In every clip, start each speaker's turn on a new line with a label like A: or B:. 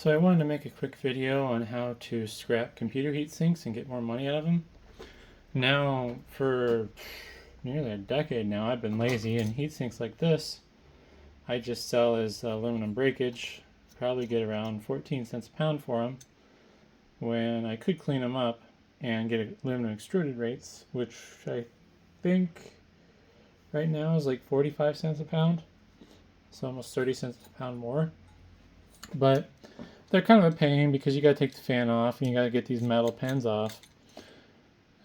A: So I wanted to make a quick video on how to scrap computer heat sinks and get more money out of them. Now, for nearly a decade now, I've been lazy, and heat sinks like this, I just sell as aluminum breakage. Probably get around 14 cents a pound for them, when I could clean them up and get aluminum extruded rates, which I think right now is like 45 cents a pound. So almost 30 cents a pound more. But they're kind of a pain because you got to take the fan off and you got to get these metal pins off,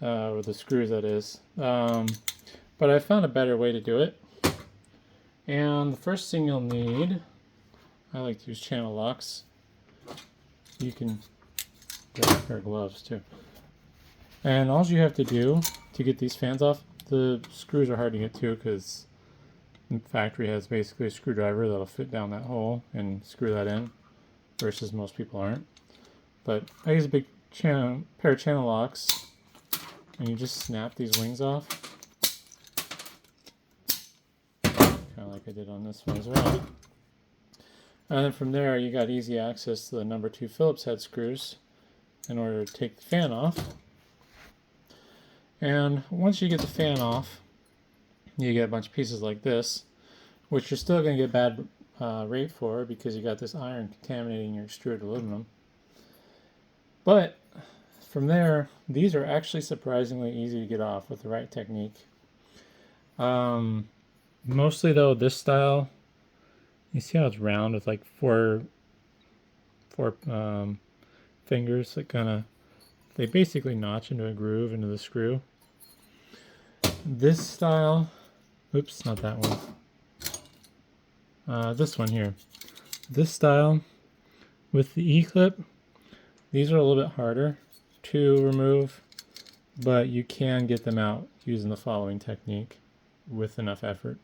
A: or the screws, that is. But I found a better way to do it. And the first thing you'll need, I like to use channel locks. You can get a pair of gloves too. And all you have to do to get these fans off, the screws are hard to get to because the factory has basically a screwdriver that'll fit down that hole and screw that in, versus most people aren't. But I use a big pair of channel locks, and you just snap these wings off, kind of like I did on this one as well. And then from there, you got easy access to the number 2 Phillips head screws in order to take the fan off. And once you get the fan off, you get a bunch of pieces like this, which you're still going to get bad rate for because you got this iron contaminating your extruded aluminum. But from there, these are actually surprisingly easy to get off with the right technique. Mostly though, this style, you see how it's round with like four fingers that they basically notch into a groove into the screw. This style, oops, not that one. This one here. This style with the E-clip, these are a little bit harder to remove, but you can get them out using the following technique with enough effort.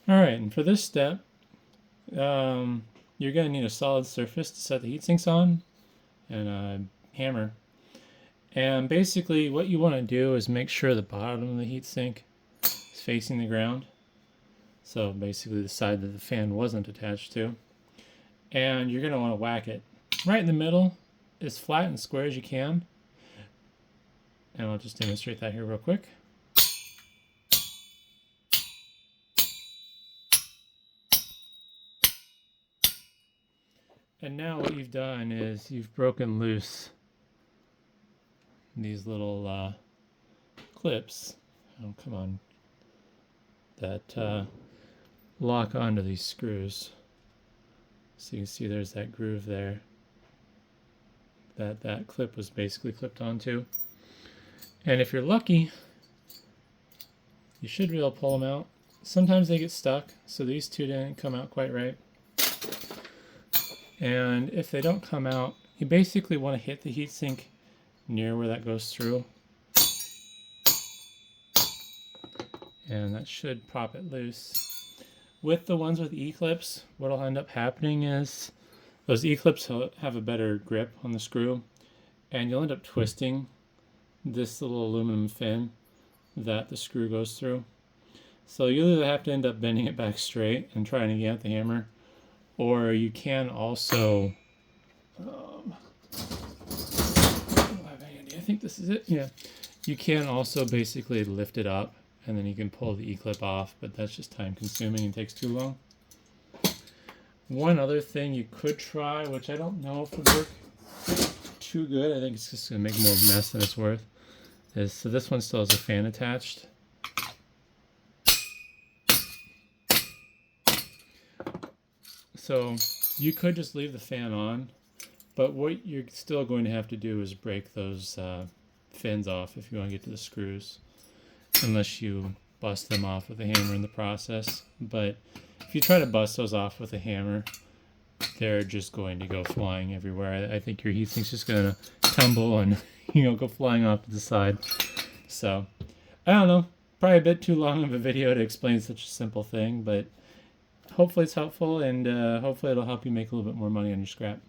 A: Alright, and for this step, you're going to need a solid surface to set the heat sinks on and a hammer. And basically what you want to do is make sure the bottom of the heat sink is facing the ground. So basically the side that the fan wasn't attached to. And you're going to want to whack it right in the middle, as flat and square as you can. And I'll just demonstrate that here real quick. And now what you've done is you've broken loose these little clips, oh come on, that lock onto these screws. So you can see there's that groove there that clip was basically clipped onto. And if you're lucky, you should be able to pull them out. Sometimes they get stuck, so these two didn't come out quite right. And if they don't come out, you basically want to hit the heatsink near where that goes through. And that should pop it loose. With the ones with E-clips, what will end up happening is those E-clips have a better grip on the screw, and you'll end up twisting this little aluminum fin that the screw goes through. So you'll either have to end up bending it back straight and trying to get the hammer, or you can also I think this is it. Yeah, you can also basically lift it up and then you can pull the E-clip off, but that's just time consuming and takes too long. One other thing you could try, which I don't know if would work too good, I think it's just going to make more mess than it's worth, is so this one still has a fan attached. So you could just leave the fan on, but what you're still going to have to do is break those fins off if you want to get to the screws, unless you bust them off with a hammer in the process. But if you try to bust those off with a hammer, they're just going to go flying everywhere. I think your heat sink's just going to tumble and go flying off to the side. So I don't know, probably a bit too long of a video to explain such a simple thing, but hopefully it's helpful, and hopefully it'll help you make a little bit more money on your scrap.